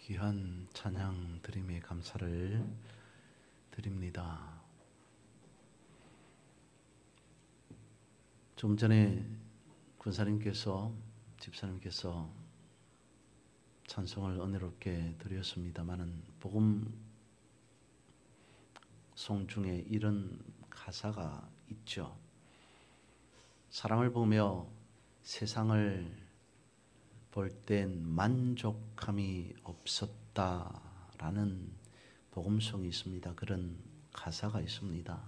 귀한 찬양 드림에 감사를 드립니다. 좀 전에 군사님께서 집사님께서 찬송을 은혜롭게 드렸습니다마는 복음 송 중에 이런 가사가 있죠. 사람을 보며 세상을 볼 땐 만족함이 없었다라는 복음송이 있습니다. 그런 가사가 있습니다.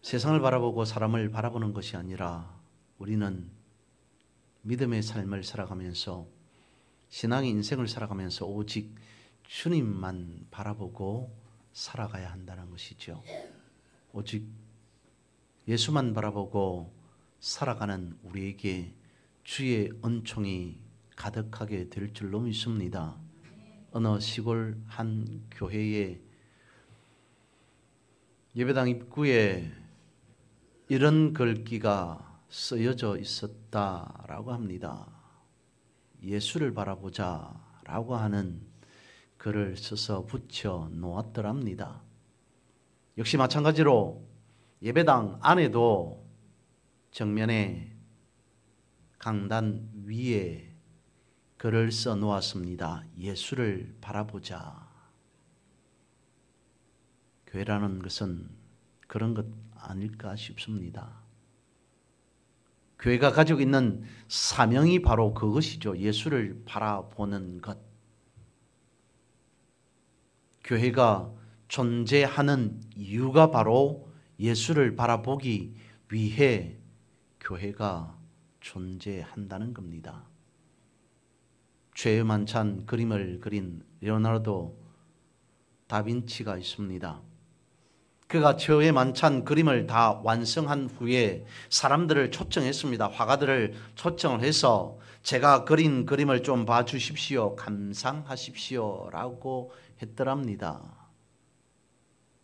세상을 바라보고 사람을 바라보는 것이 아니라 우리는 믿음의 삶을 살아가면서 신앙의 인생을 살아가면서 오직 주님만 바라보고 살아가야 한다는 것이죠. 오직 예수만 바라보고 살아가는 우리에게 주의 은총이 가득하게 될 줄로 믿습니다. 어느 시골 한 교회에 예배당 입구에 이런 글귀가 쓰여져 있었다라고 합니다. 예수를 바라보자 라고 하는 글을 써서 붙여 놓았더랍니다. 역시 마찬가지로 예배당 안에도 정면에 강단 위에 글을 써 놓았습니다. 예수를 바라보자. 교회라는 것은 그런 것 아닐까 싶습니다. 교회가 가지고 있는 사명이 바로 그것이죠. 예수를 바라보는 것. 교회가 존재하는 이유가 바로 예수를 바라보기 위해 교회가 존재한다는 겁니다. 죄의 만찬 그림을 그린 레오나르도 다빈치가 있습니다. 그가 죄의 만찬 그림을 다 완성한 후에 사람들을 초청했습니다. 화가들을 초청을 해서 제가 그린 그림을 좀 봐주십시오. 감상하십시오 라고 했더랍니다.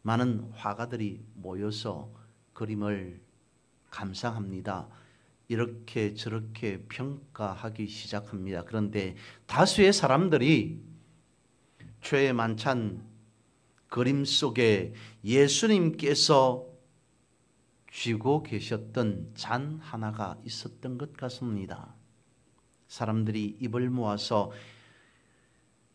많은 화가들이 모여서 그림을 감상합니다. 이렇게 저렇게 평가하기 시작합니다. 그런데 다수의 사람들이 죄의 만찬 그림 속에 예수님께서 쥐고 계셨던 잔 하나가 있었던 것 같습니다. 사람들이 입을 모아서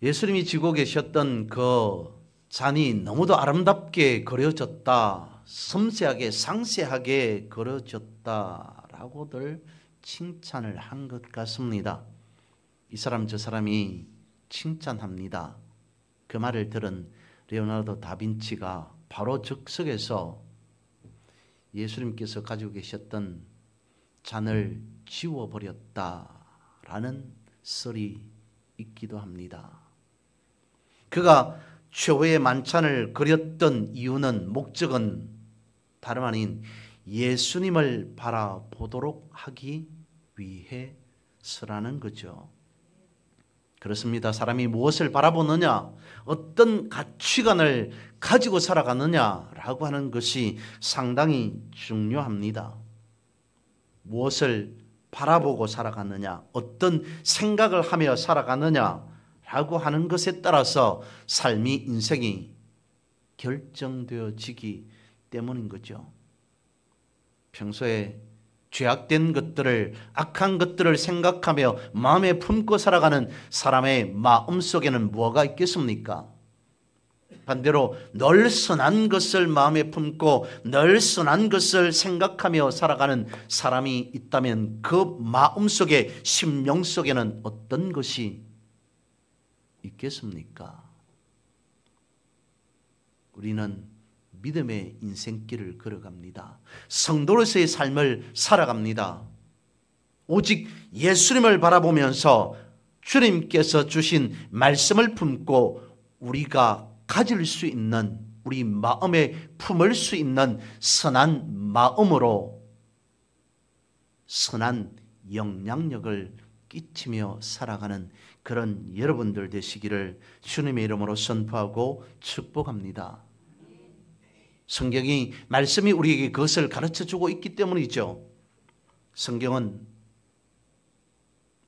예수님이 쥐고 계셨던 그 잔이 너무도 아름답게 그려졌다, 섬세하게 상세하게 그려졌다라고들 칭찬을 한 것 같습니다. 이 사람 저 사람이 칭찬합니다. 그 말을 들은 레오나르도 다빈치가 바로 즉석에서 예수님께서 가지고 계셨던 잔을 지워버렸다라는 썰이 있기도 합니다. 그가 최후의 만찬을 그렸던 이유는, 목적은 다름 아닌 예수님을 바라보도록 하기 위해서라는 거죠. 그렇습니다. 사람이 무엇을 바라보느냐, 어떤 가치관을 가지고 살아가느냐라고 하는 것이 상당히 중요합니다. 무엇을 바라보고 살아가느냐, 어떤 생각을 하며 살아가느냐라고 하는 것에 따라서 삶이, 인생이 결정되어지기 때문인 거죠. 평소에 죄악된 것들을, 악한 것들을 생각하며 마음에 품고 살아가는 사람의 마음속에는 뭐가 있겠습니까? 반대로 늘 선한 것을 마음에 품고 늘 선한 것을 생각하며 살아가는 사람이 있다면 그 마음속에, 심령 속에는 어떤 것이 있겠습니까? 우리는 믿음의 인생길을 걸어갑니다. 성도로서의 삶을 살아갑니다. 오직 예수님을 바라보면서 주님께서 주신 말씀을 품고 우리가 가질 수 있는, 우리 마음에 품을 수 있는 선한 마음으로 선한 영향력을 끼치며 살아가는 그런 여러분들 되시기를 주님의 이름으로 선포하고 축복합니다. 성경이, 말씀이 우리에게 그것을 가르쳐주고 있기 때문이죠. 성경은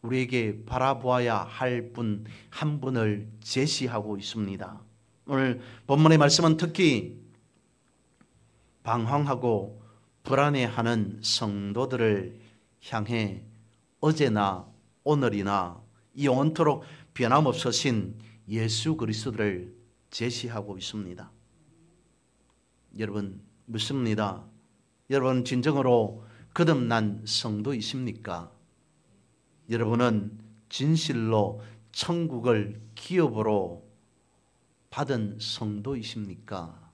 우리에게 바라보아야 할 분 한 분을 제시하고 있습니다. 오늘 본문의 말씀은 특히 방황하고 불안해하는 성도들을 향해 어제나 오늘이나 영원토록 변함없으신 예수 그리스도를 제시하고 있습니다. 여러분 묻습니다. 여러분 진정으로 거듭난 성도이십니까? 여러분은 진실로 천국을 기업으로 받은 성도이십니까?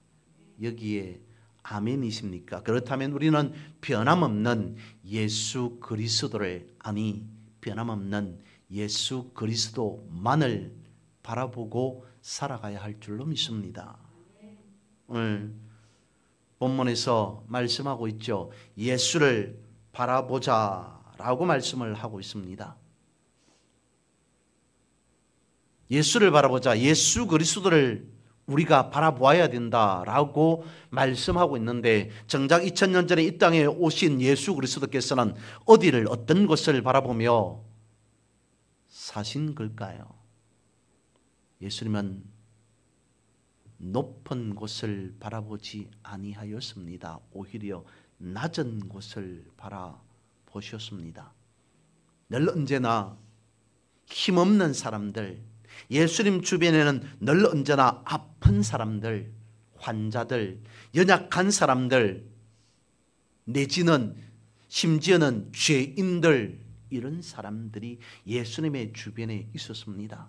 여기에 아멘이십니까? 그렇다면 우리는 변함없는 예수 그리스도를, 아니 변함없는 예수 그리스도만을 바라보고 살아가야 할 줄로 믿습니다. 오늘 본문에서 말씀하고 있죠. 예수를 바라보자 라고 말씀을 하고 있습니다. 예수를 바라보자, 예수 그리스도를 우리가 바라보아야 된다라고 말씀하고 있는데, 정작 2000년 전에 이 땅에 오신 예수 그리스도께서는 어디를, 어떤 곳을 바라보며 사신 걸까요? 예수님은 높은 곳을 바라보지 아니하였습니다. 오히려 낮은 곳을 바라보셨습니다. 늘 언제나 힘없는 사람들, 예수님 주변에는 늘 언제나 아픈 사람들, 환자들, 연약한 사람들, 내지는 심지어는 죄인들, 이런 사람들이 예수님의 주변에 있었습니다.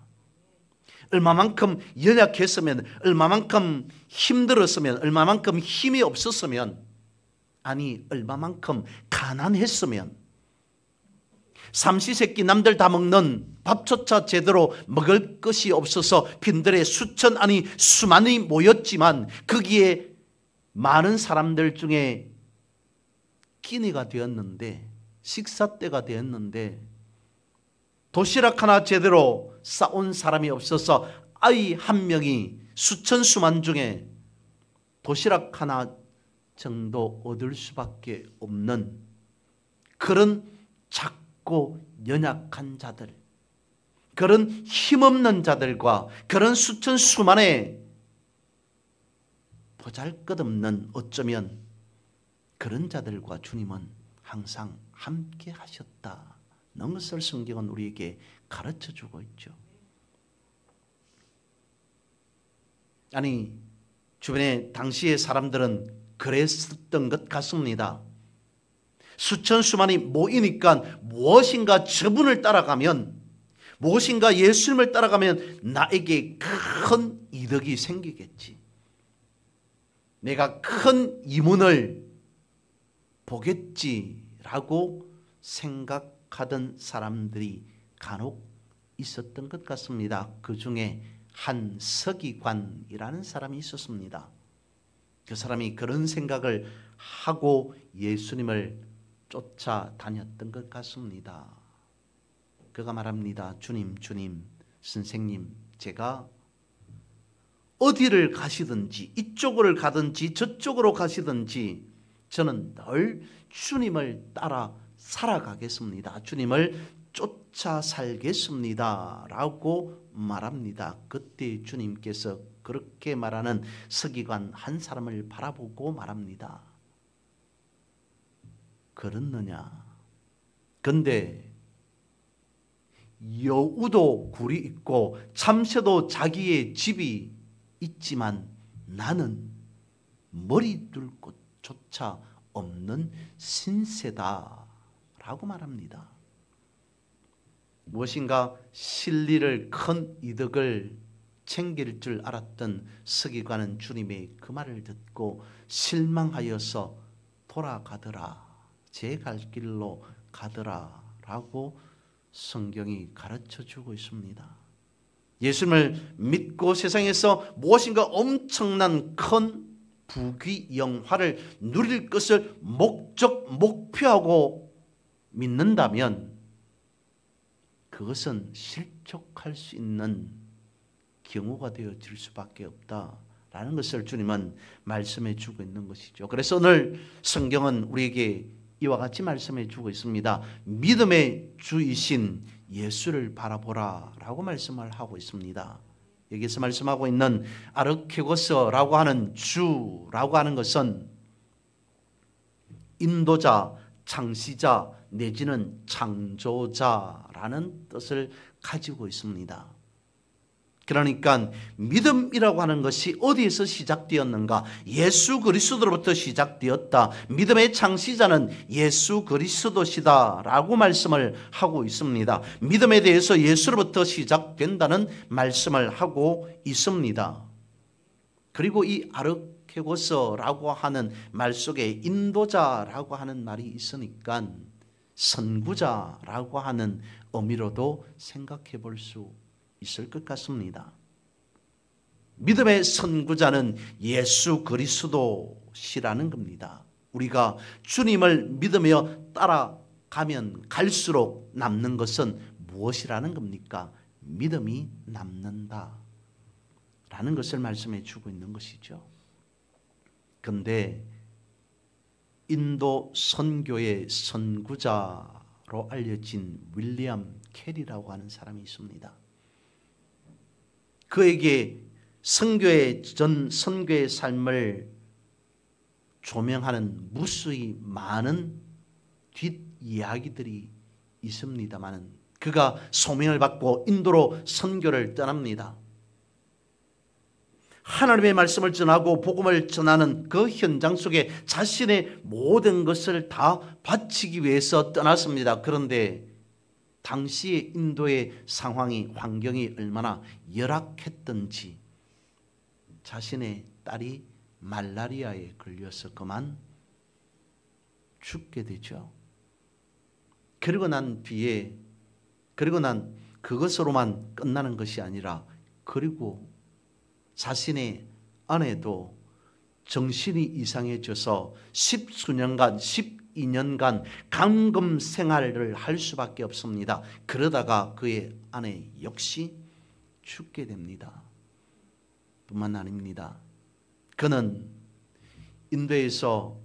얼마만큼 연약했으면, 얼마만큼 힘들었으면, 얼마만큼 힘이 없었으면, 아니 얼마만큼 가난했으면, 삼시세끼 남들 다 먹는 밥조차 제대로 먹을 것이 없어서 빈들에 수천 아니 수만이 모였지만 거기에 많은 사람들 중에 끼니가 되었는데, 식사 때가 되었는데 도시락 하나 제대로 싸온 사람이 없어서 아이 한 명이 수천 수만 중에 도시락 하나 정도 얻을 수밖에 없는 그런 작고 연약한 자들, 그런 힘없는 자들과 그런 수천 수만의 보잘것없는, 어쩌면 그런 자들과 주님은 항상 함께 하셨다는 것을 성경은 우리에게 가르쳐주고 있죠. 아니 주변에 당시의 사람들은 그랬었던 것 같습니다. 수천 수만이 모이니까 무엇인가 저분을 따라가면, 무엇인가 예수님을 따라가면 나에게 큰 이득이 생기겠지, 내가 큰 이문을 보겠지라고 생각하던 사람들이 간혹 있었던 것 같습니다. 그 중에 한 서기관이라는 사람이 있었습니다. 그 사람이 그런 생각을 하고 예수님을 쫓아다녔던 것 같습니다. 그가 말합니다. 주님, 선생님, 제가 어디를 가시든지, 이쪽으로 가든지 저쪽으로 가시든지 저는 늘 주님을 따라 살아가겠습니다. 주님을 쫓아 살겠습니다 라고 말합니다. 그때 주님께서 그렇게 말하는 서기관 한 사람을 바라보고 말합니다. 그렇느냐? 근데 여우도 굴이 있고 참새도 자기의 집이 있지만 나는 머리 둘 곳조차 없는 신세다 라고 말합니다. 무엇인가 실리를, 큰 이득을 챙길 줄 알았던 서기관은 주님의 그 말을 듣고 실망하여서 돌아가더라, 제 갈 길로 가더라 라고 성경이 가르쳐주고 있습니다. 예수님을 믿고 세상에서 무엇인가 엄청난 큰 부귀 영화를 누릴 것을 목표하고 믿는다면 그것은 실족할 수 있는 경우가 되어질 수밖에 없다라는 것을 주님은 말씀해 주고 있는 것이죠. 그래서 오늘 성경은 우리에게 이와 같이 말씀해 주고 있습니다. 믿음의 주이신 예수를 바라보라 라고 말씀을 하고 있습니다. 여기서 말씀하고 있는 아르케고스라고 하는 주라고 하는 것은 인도자, 창시자 내지는 창조자라는 뜻을 가지고 있습니다. 그러니까 믿음이라고 하는 것이 어디에서 시작되었는가? 예수 그리스도로부터 시작되었다. 믿음의 창시자는 예수 그리스도시다 라고 말씀을 하고 있습니다. 믿음에 대해서 예수로부터 시작된다는 말씀을 하고 있습니다. 그리고 이 아르케고스라고 하는 말 속에 인도자라고 하는 말이 있으니까 선구자라고 하는 의미로도 생각해 볼 수 있을 것 같습니다. 믿음의 선구자는 예수 그리스도시라는 겁니다. 우리가 주님을 믿으며 따라가면 갈수록 남는 것은 무엇이라는 겁니까? 믿음이 남는다 라는 것을 말씀해 주고 있는 것이죠. 그런데 인도 선교의 선구자로 알려진 윌리엄 캐리라고 하는 사람이 있습니다. 그에게 선교의 삶을 조명하는 무수히 많은 뒷이야기들이 있습니다만 그가 소명을 받고 인도로 선교를 떠납니다. 하나님의 말씀을 전하고 복음을 전하는 그 현장 속에 자신의 모든 것을 다 바치기 위해서 떠났습니다. 그런데 당시의 인도의 상황이 환경이 얼마나 열악했던지 자신의 딸이 말라리아에 걸려서 그만 죽게 되죠. 그리고 난 그것으로만 끝나는 것이 아니라 그리고 자신의 아내도 정신이 이상해져서 12년간 감금 생활을 할 수밖에 없습니다. 그러다가 그의 아내 역시 죽게 됩니다. 뿐만 아닙니다. 그는 인도에서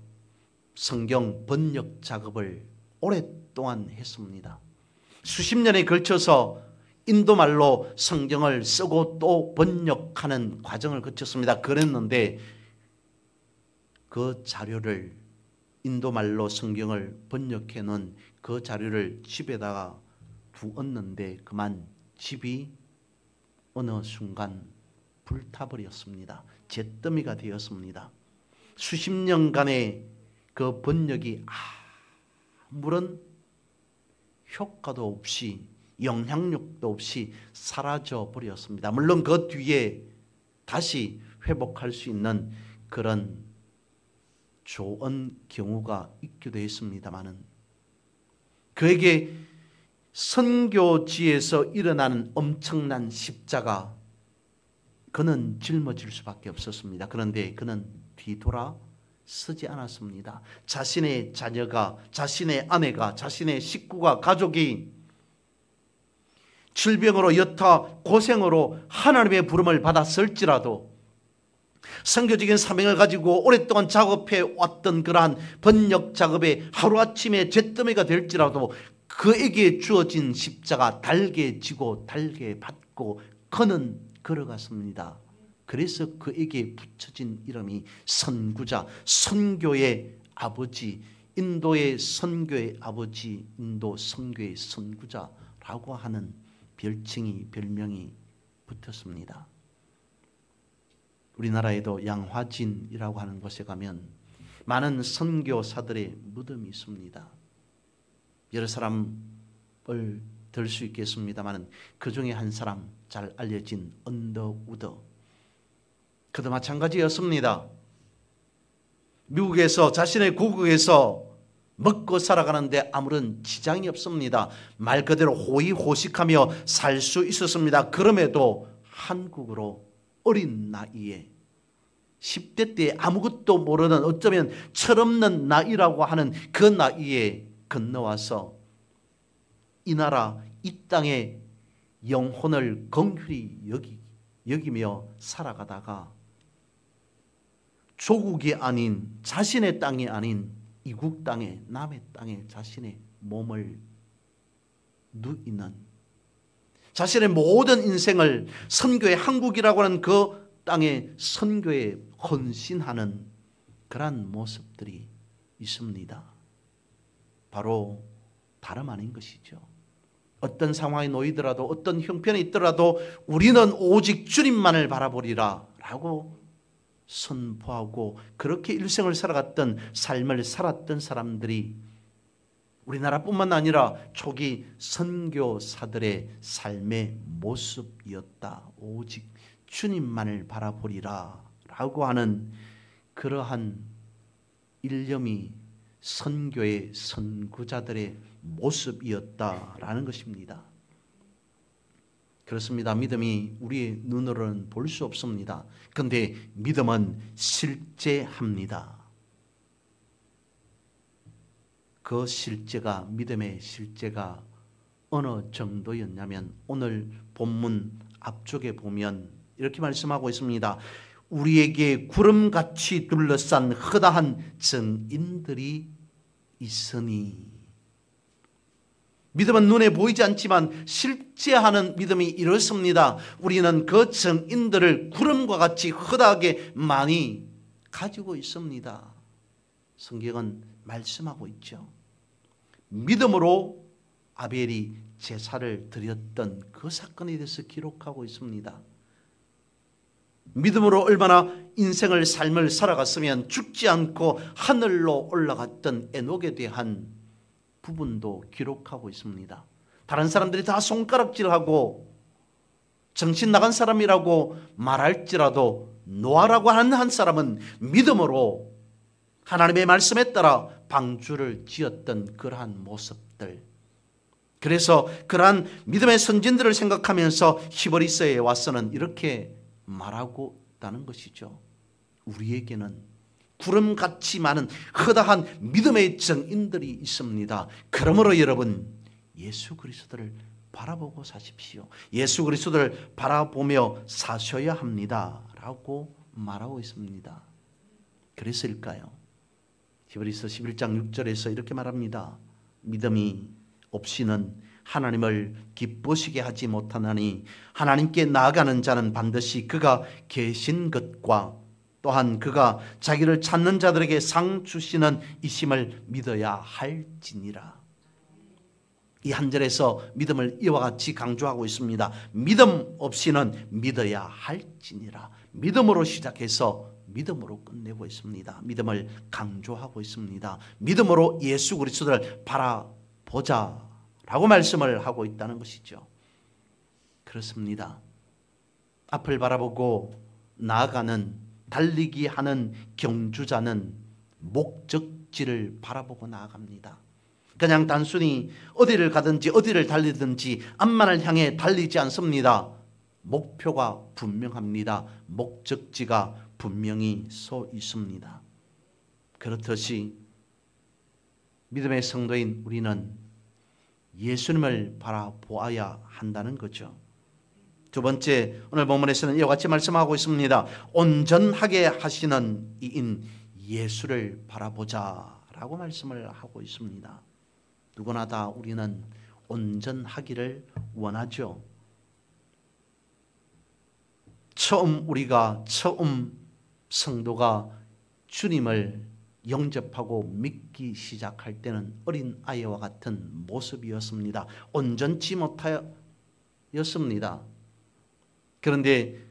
성경 번역 작업을 오랫동안 했습니다. 수십 년에 걸쳐서 인도말로 성경을 쓰고 또 번역하는 과정을 거쳤습니다. 그랬는데 그 자료를 인도말로 성경을 번역해 놓은 그 자료를 집에다가 두었는데 그만 집이 어느 순간 불타버렸습니다. 잿더미가 되었습니다. 수십 년간의 그 번역이 아무런 효과도 없이 영향력도 없이 사라져 버렸습니다. 물론 그 뒤에 다시 회복할 수 있는 그런 좋은 경우가 있기도 했습니다마는 그에게 선교지에서 일어나는 엄청난 십자가 그는 짊어질 수밖에 없었습니다. 그런데 그는 뒤돌아 서지 않았습니다. 자신의 자녀가, 자신의 아내가, 자신의 식구가, 가족이 질병으로 여타 고생으로 하나님의 부름을 받았을지라도 선교적인 사명을 가지고 오랫동안 작업해 왔던 그러한 번역 작업에 하루아침에 잿더미가 될지라도 그에게 주어진 십자가 달게 지고 달게 받고 그는 걸어갔습니다. 그래서 그에게 붙여진 이름이 선구자, 선교의 아버지, 인도의 선교의 아버지, 인도 선교의 선구자라고 하는 별명이 붙었습니다. 우리나라에도 양화진이라고 하는 곳에 가면 많은 선교사들의 무덤이 있습니다. 여러 사람을 들 수 있겠습니다만 그 중에 한 사람 잘 알려진 언더우드 그도 마찬가지였습니다. 미국에서 자신의 고국에서 먹고 살아가는데 아무런 지장이 없습니다. 말 그대로 호의호식하며 살 수 있었습니다. 그럼에도 한국으로 어린 나이에 10대 때 아무것도 모르는 어쩌면 철없는 나이라고 하는 그 나이에 건너와서 이 나라 이 땅의 영혼을 긍휼히 여기며 살아가다가 조국이 아닌 자신의 땅이 아닌 이국 땅에 남의 땅에 자신의 몸을 누이는 자신의 모든 인생을 선교의 한국이라고 하는 그 땅에 선교에 헌신하는 그러한 모습들이 있습니다. 바로 다름 아닌 것이죠. 어떤 상황에 놓이더라도 어떤 형편이 있더라도 우리는 오직 주님만을 바라보리라 라고 선포하고 그렇게 일생을 살아갔던 삶을 살았던 사람들이 우리나라뿐만 아니라 초기 선교사들의 삶의 모습이었다. 오직 주님만을 바라보리라 라고 하는 그러한 일념이 선교의 선구자들의 모습이었다라는 것입니다. 그렇습니다. 믿음이 우리의 눈으로는 볼 수 없습니다. 그런데 믿음은 실제합니다. 그 실제가, 믿음의 실제가 어느 정도였냐면 오늘 본문 앞쪽에 보면 이렇게 말씀하고 있습니다. 우리에게 구름같이 둘러싼 허다한 증인들이 있으니. 믿음은 눈에 보이지 않지만 실제하는 믿음이 이렇습니다. 우리는 그 증인들을 구름과 같이 허다하게 많이 가지고 있습니다. 성경은 말씀하고 있죠. 믿음으로 아벨이 제사를 드렸던 그 사건에 대해서 기록하고 있습니다. 믿음으로 얼마나 인생을 삶을 살아갔으면 죽지 않고 하늘로 올라갔던 에녹에 대한 부분도 기록하고 있습니다. 다른 사람들이 다 손가락질하고 정신 나간 사람이라고 말할지라도 노아라고 하는 한 사람은 믿음으로 하나님의 말씀에 따라 방주를 지었던 그러한 모습들. 그래서 그러한 믿음의 선진들을 생각하면서 히브리서에 와서는 이렇게 말하고 있다는 것이죠. 우리에게는 구름같이 많은 허다한 믿음의 증인들이 있습니다. 그러므로 여러분 예수 그리스도를 바라보고 사십시오. 예수 그리스도를 바라보며 사셔야 합니다 라고 말하고 있습니다. 그래서일까요? 히브리서 11장 6절에서 이렇게 말합니다. 믿음이 없이는 하나님을 기쁘시게 하지 못하나니 하나님께 나아가는 자는 반드시 그가 계신 것과 또한 그가 자기를 찾는 자들에게 상 주시는 이심을 믿어야 할지니라. 이 한 절에서 믿음을 이와 같이 강조하고 있습니다. 믿음 없이는 믿어야 할지니라. 믿음으로 시작해서 믿음으로 끝내고 있습니다. 믿음을 강조하고 있습니다. 믿음으로 예수 그리스도를 바라보자 라고 말씀을 하고 있다는 것이죠. 그렇습니다. 앞을 바라보고 나아가는 달리기 하는 경주자는 목적지를 바라보고 나아갑니다. 그냥 단순히 어디를 가든지 어디를 달리든지 앞만을 향해 달리지 않습니다. 목표가 분명합니다. 목적지가 분명히 서 있습니다. 그렇듯이 믿음의 성도인 우리는 예수님을 바라보아야 한다는 거죠. 두 번째, 오늘 본문에서는 이와 같이 말씀하고 있습니다. 온전하게 하시는 이인 예수를 바라보자 라고 말씀을 하고 있습니다. 누구나 다 우리는 온전하기를 원하죠. 우리가 처음 성도가 주님을 영접하고 믿기 시작할 때는 어린 아이와 같은 모습이었습니다. 온전치 못하였습니다. 그런데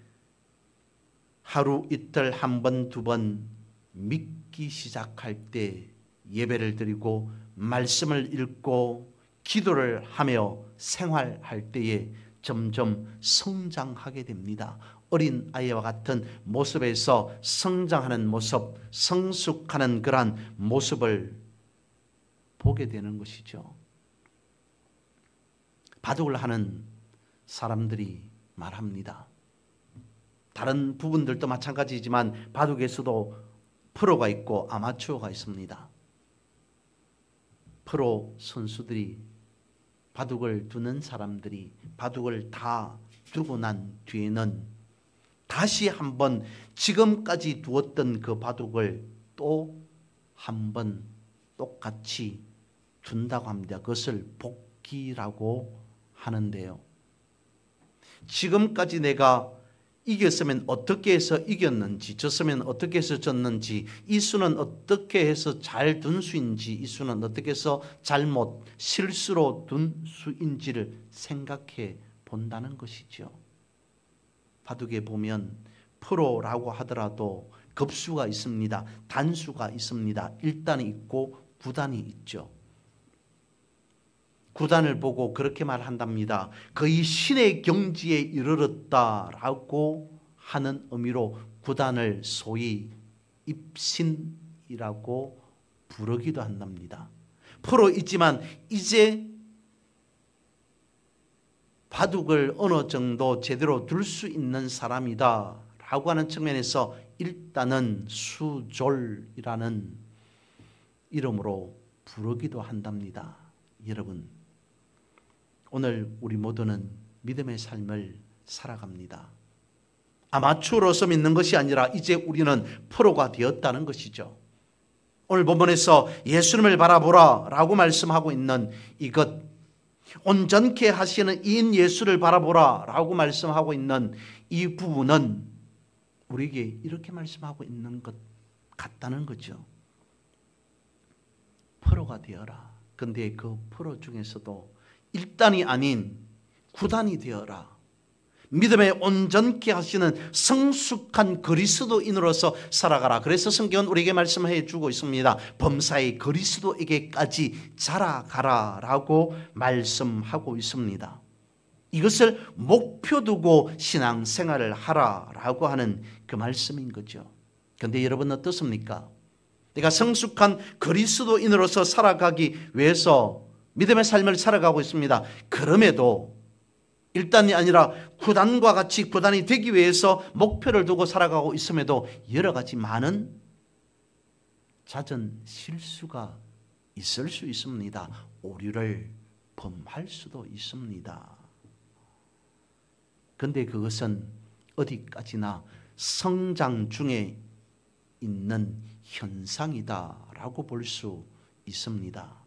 하루 이틀 한 번 두 번 믿기 시작할 때 예배를 드리고 말씀을 읽고 기도를 하며 생활할 때에 점점 성장하게 됩니다. 어린 아이와 같은 모습에서 성장하는 모습, 성숙하는 그러한 모습을 보게 되는 것이죠. 바둑을 하는 사람들이 말합니다. 다른 부분들도 마찬가지지만 바둑에서도 프로가 있고 아마추어가 있습니다. 프로 선수들이 바둑을 두는 사람들이 바둑을 다 두고 난 뒤에는 다시 한번 지금까지 두었던 그 바둑을 또 한번 똑같이 둔다고 합니다. 그것을 복기라고 하는데요. 지금까지 내가 이겼으면 어떻게 해서 이겼는지, 졌으면 어떻게 해서 졌는지, 이 수는 어떻게 해서 잘 둔 수인지, 이 수는 어떻게 해서 잘못 실수로 둔 수인지를 생각해 본다는 것이죠. 바둑에 보면 프로라고 하더라도 급수가 있습니다. 단수가 있습니다. 1단이 있고 9단이 있죠. 9단을 보고 그렇게 말한답니다. 거의 신의 경지에 이르렀다라고 하는 의미로 9단을 소위 입신이라고 부르기도 한답니다. 프로이지만 이제 바둑을 어느 정도 제대로 둘 수 있는 사람이다 라고 하는 측면에서 일단은 수졸이라는 이름으로 부르기도 한답니다. 여러분, 오늘 우리 모두는 믿음의 삶을 살아갑니다. 아마추어로서 믿는 것이 아니라 이제 우리는 프로가 되었다는 것이죠. 오늘 본문에서 예수님을 바라보라 라고 말씀하고 있는 이것, 온전케 하시는 이인 예수를 바라보라 라고 말씀하고 있는 이 부분은 우리에게 이렇게 말씀하고 있는 것 같다는 거죠. 프로가 되어라. 근데 그 프로 중에서도 1단이 아닌 9단이 되어라. 믿음에 온전케 하시는 성숙한 그리스도인으로서 살아가라. 그래서 성경은 우리에게 말씀해 주고 있습니다. 범사의 그리스도에게까지 자라가라 라고 말씀하고 있습니다. 이것을 목표 두고 신앙생활을 하라라고 하는 그 말씀인 거죠. 그런데 여러분 어떻습니까? 내가 성숙한 그리스도인으로서 살아가기 위해서 믿음의 삶을 살아가고 있습니다. 그럼에도 1단이 아니라 9단과 같이 9단이 되기 위해서 목표를 두고 살아가고 있음에도 여러 가지 많은 잦은 실수가 있을 수 있습니다. 오류를 범할 수도 있습니다. 그런데 그것은 어디까지나 성장 중에 있는 현상이다라고 볼 수 있습니다.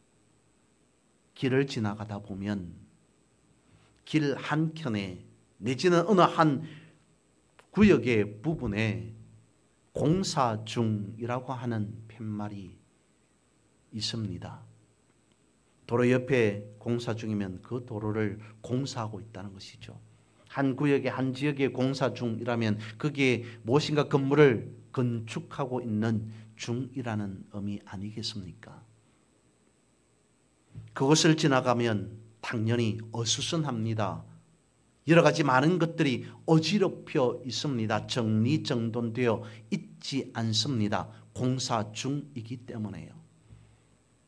길을 지나가다 보면 길 한켠에 내지는 어느 한 구역의 부분에 공사 중이라고 하는 팻말이 있습니다. 도로 옆에 공사 중이면 그 도로를 공사하고 있다는 것이죠. 한 구역의 한 지역의 공사 중이라면 그게 무엇인가 건물을 건축하고 있는 중이라는 의미 아니겠습니까? 그것을 지나가면 당연히 어수선합니다. 여러 가지 많은 것들이 어지럽혀 있습니다. 정리정돈되어 있지 않습니다. 공사 중이기 때문에요.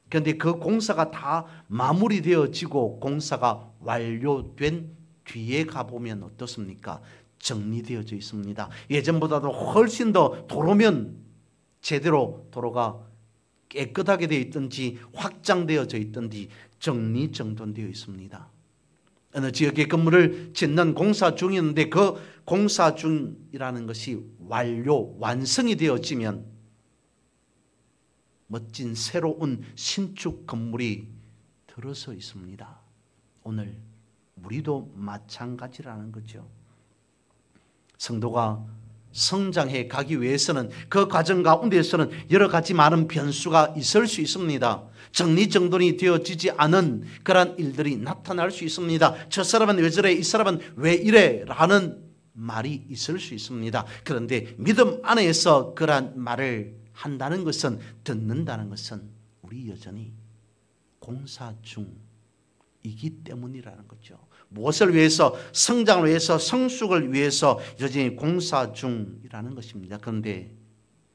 그런데 그 공사가 다 마무리되어지고 공사가 완료된 뒤에 가보면 어떻습니까? 정리되어져 있습니다. 예전보다도 훨씬 더 도로면 제대로 도로가 깨끗하게 되어 있든지 확장되어져 있든지 정리정돈되어 있습니다. 어느 지역의 건물을 짓는 공사 중이었는데 그 공사 중이라는 것이 완성이 되어지면 멋진 새로운 신축 건물이 들어서 있습니다. 오늘 우리도 마찬가지라는 거죠. 성도가 성장해 가기 위해서는 그 과정 가운데에서는 여러 가지 많은 변수가 있을 수 있습니다. 정리정돈이 되어지지 않은 그러한 일들이 나타날 수 있습니다. 저 사람은 왜 저래, 이 사람은 왜 이래 라는 말이 있을 수 있습니다. 그런데 믿음 안에서 그러한 말을 한다는 것은, 듣는다는 것은 우리 여전히 공사 중이기 때문이라는 거죠. 무엇을 위해서? 성장을 위해서, 성숙을 위해서 여전히 공사 중이라는 것입니다. 그런데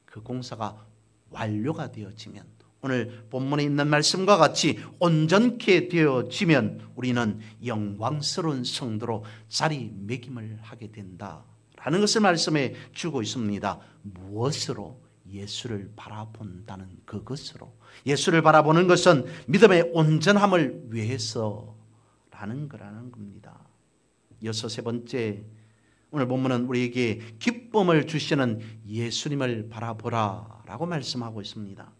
그 공사가 완료가 되어지면, 오늘 본문에 있는 말씀과 같이 온전케 되어지면 우리는 영광스러운 성도로 자리매김을 하게 된다라는 것을 말씀해 주고 있습니다. 무엇으로? 예수를 바라본다는 그것으로. 예수를 바라보는 것은 믿음의 온전함을 위해서라는 거라는 겁니다. 이어서 세 번째, 오늘 본문은 우리에게 기쁨을 주시는 예수님을 바라보라 라고 말씀하고 있습니다.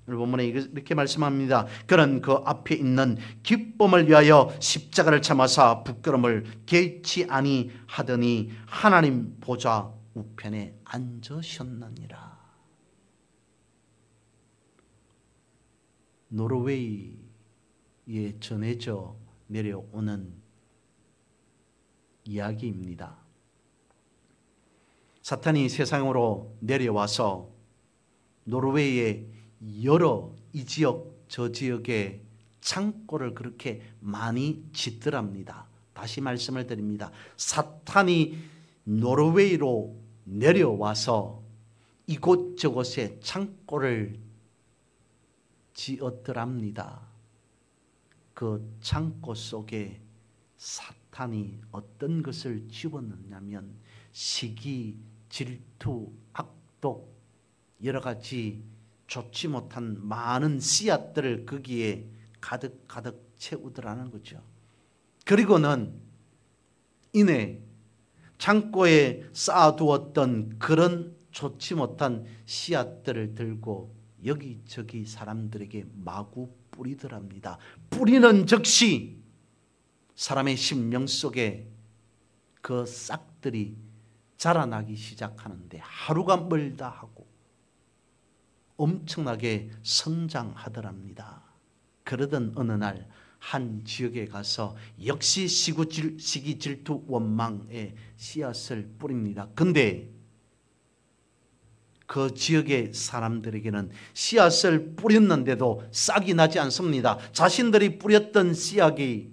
오늘 본문에 이렇게 말씀합니다. 그는 그 앞에 있는 기쁨을 위하여 십자가를 참아사 부끄러움을 개의치 아니하더니 하나님 보좌 우편에 앉으셨느니라. 노르웨이에 전해져 내려오는 이야기입니다. 사탄이 세상으로 내려와서 노르웨이의 여러 이 지역 저 지역에 창고를 그렇게 많이 짓더랍니다. 다시 말씀을 드립니다. 사탄이 노르웨이로 내려와서 이곳저곳에 창고를 지었더랍니다. 그 창고 속에 사탄이 어떤 것을 집어넣냐면 시기, 질투, 악독, 여러 가지 좋지 못한 많은 씨앗들을 거기에 가득 채우더라는 거죠. 그리고는 이내 창고에 쌓아두었던 그런 좋지 못한 씨앗들을 들고 여기저기 사람들에게 마구 뿌리더랍니다. 뿌리는 즉시 사람의 심령 속에 그 싹들이 자라나기 시작하는데 하루가 멀다 하고 엄청나게 성장하더랍니다. 그러던 어느 날 한 지역에 가서 역시 시기, 질투, 원망의 씨앗을 뿌립니다. 근데 그 지역의 사람들에게는 씨앗을 뿌렸는데도 싹이 나지 않습니다. 자신들이 뿌렸던 씨앗이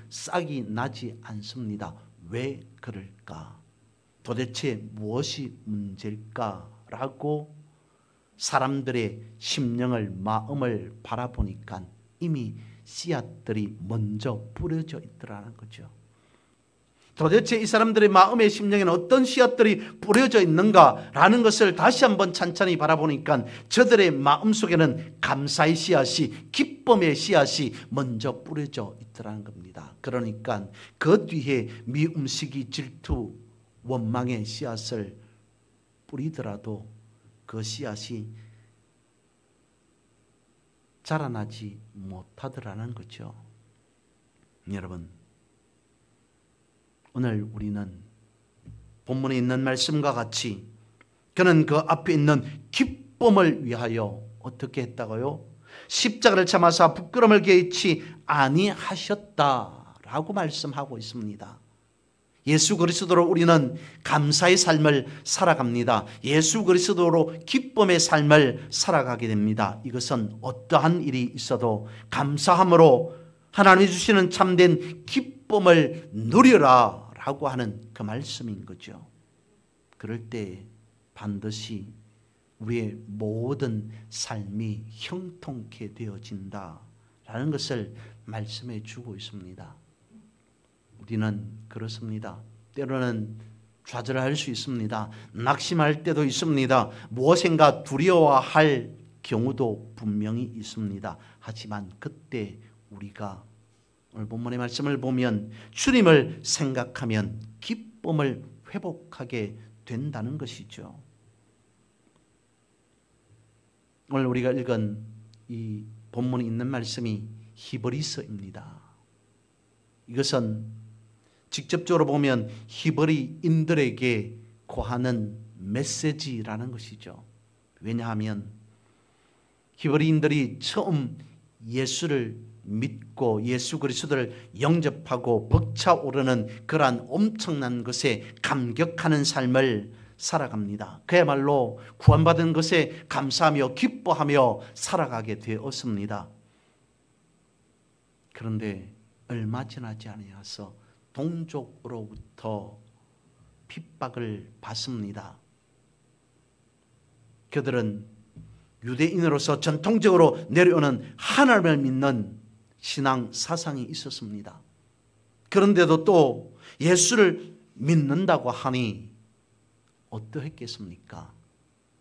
싹이 나지 않습니다. 왜 그럴까? 도대체 무엇이 문제일까라고 사람들의 심령을, 마음을 바라보니까 이미 씨앗들이 먼저 뿌려져 있더라는 거죠. 도대체 이 사람들의 마음의 심령에는 어떤 씨앗들이 뿌려져 있는가라는 것을 다시 한번 찬찬히 바라보니까 저들의 마음속에는 감사의 씨앗이, 기쁨의 씨앗이 먼저 뿌려져 있더라는 겁니다. 그러니까 그 뒤에 미움, 시기, 질투, 원망의 씨앗을 뿌리더라도 그 씨앗이 자라나지 못하더라는 거죠. 여러분, 오늘 우리는 본문에 있는 말씀과 같이 그는 그 앞에 있는 기쁨을 위하여 어떻게 했다고요? 십자가를 참아사 부끄러움을 개의치 아니하셨다라고 말씀하고 있습니다. 예수 그리스도로 우리는 감사의 삶을 살아갑니다. 예수 그리스도로 기쁨의 삶을 살아가게 됩니다. 이것은 어떠한 일이 있어도 감사함으로 하나님이 주시는 참된 기쁨을 누려라 라고 하는 그 말씀인 거죠. 그럴 때 반드시 우리의 모든 삶이 형통케 되어진다라는 것을 말씀해 주고 있습니다. 우리는 그렇습니다. 때로는 좌절할 수 있습니다. 낙심할 때도 있습니다. 무엇인가 두려워할 경우도 분명히 있습니다. 하지만 그때 우리가 오늘 본문의 말씀을 보면 주님을 생각하면 기쁨을 회복하게 된다는 것이죠. 오늘 우리가 읽은 이 본문에 있는 말씀이 히브리서입니다. 이것은 직접적으로 보면 히브리인들에게 고하는 메시지라는 것이죠. 왜냐하면 히브리인들이 처음 예수를 믿고 예수 그리스도를 영접하고 벅차오르는 그러한 엄청난 것에 감격하는 삶을 살아갑니다. 그야말로 구원받은 것에 감사하며 기뻐하며 살아가게 되었습니다. 그런데 얼마 지나지 않아서 동족으로부터 핍박을 받습니다. 그들은 유대인으로서 전통적으로 내려오는 하나님을 믿는 신앙 사상이 있었습니다. 그런데도 또 예수를 믿는다고 하니 어떠했겠습니까?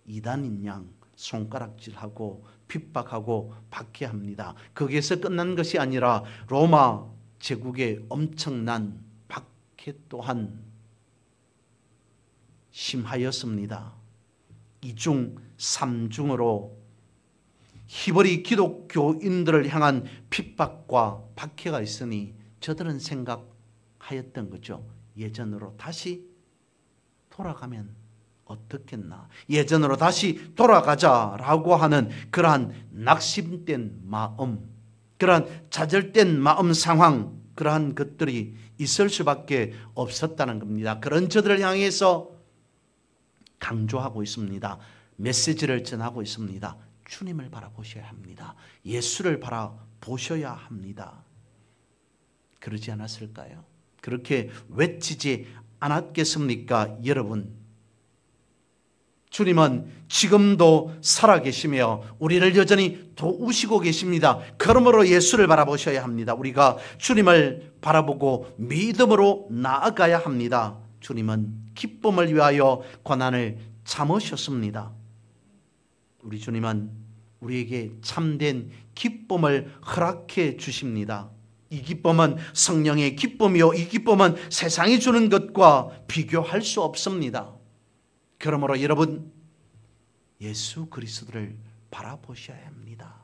이단인 양 손가락질하고 핍박하고 박해합니다. 거기에서 끝난 것이 아니라 로마 제국의 엄청난 박해 또한 심하였습니다. 2중 3중으로 히브리 기독교인들을 향한 핍박과 박해가 있으니 저들은 생각하였던 거죠. 예전으로 다시 돌아가면 어떻겠나, 예전으로 다시 돌아가자라고 하는 그러한 낙심된 마음, 그러한 좌절된 마음 상황, 그러한 것들이 있을 수밖에 없었다는 겁니다. 그런 저들을 향해서 강조하고 있습니다. 메시지를 전하고 있습니다. 주님을 바라보셔야 합니다. 예수를 바라보셔야 합니다. 그러지 않았을까요? 그렇게 외치지 않았겠습니까, 여러분? 주님은 지금도 살아계시며 우리를 여전히 도우시고 계십니다. 그러므로 예수를 바라보셔야 합니다. 우리가 주님을 바라보고 믿음으로 나아가야 합니다. 주님은 기쁨을 위하여 고난을 참으셨습니다. 우리 주님은 우리에게 참된 기쁨을 허락해 주십니다. 이 기쁨은 성령의 기쁨이요, 이 기쁨은 세상이 주는 것과 비교할 수 없습니다. 그러므로 여러분, 예수 그리스도를 바라보셔야 합니다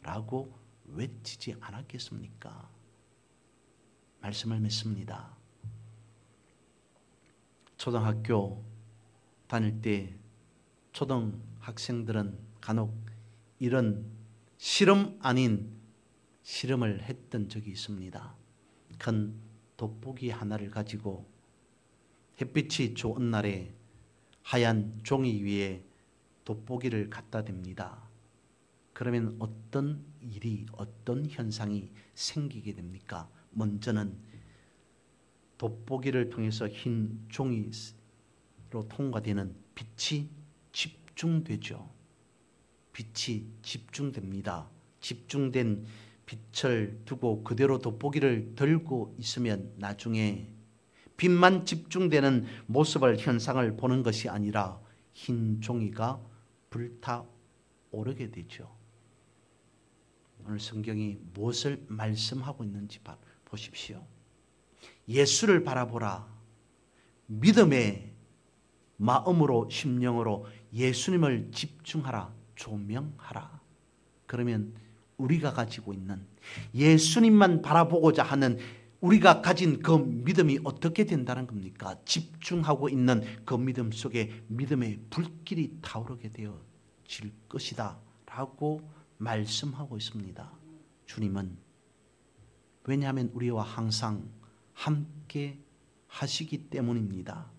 라고 외치지 않았겠습니까? 말씀을 맺습니다. 초등학교 다닐 때 초등학생들은 간혹 이런 실험 아닌 실험을 했던 적이 있습니다. 큰 돋보기 하나를 가지고 햇빛이 좋은 날에 하얀 종이 위에 돋보기를 갖다 댑니다. 그러면 어떤 일이, 어떤 현상이 생기게 됩니까? 먼저는 돋보기를 통해서 흰 종이로 통과되는 빛이 집중되죠. 빛이 집중됩니다. 집중된 빛을 두고 그대로 돋보기를 들고 있으면 나중에 빛만 집중되는 모습을, 현상을 보는 것이 아니라 흰 종이가 불타오르게 되죠. 오늘 성경이 무엇을 말씀하고 있는지 보십시오. 예수를 바라보라. 믿음의 마음으로, 심령으로 예수님을 집중하라, 조명하라. 그러면 우리가 가지고 있는 예수님만 바라보고자 하는 우리가 가진 그 믿음이 어떻게 된다는 겁니까? 집중하고 있는 그 믿음 속에 믿음의 불길이 타오르게 되어질 것이다 라고 말씀하고 있습니다. 주님은 왜냐하면 우리와 항상 함께 하시기 때문입니다.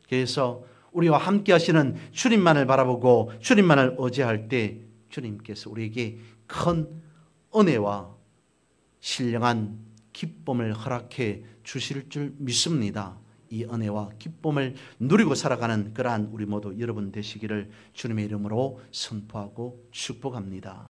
그래서 우리와 함께 하시는 주님만을 바라보고 주님만을 의지할 때 주님께서 우리에게 큰 은혜와 신령한 기쁨을 허락해 주실 줄 믿습니다. 이 은혜와 기쁨을 누리고 살아가는 그러한 우리 모두 여러분 되시기를 주님의 이름으로 선포하고 축복합니다.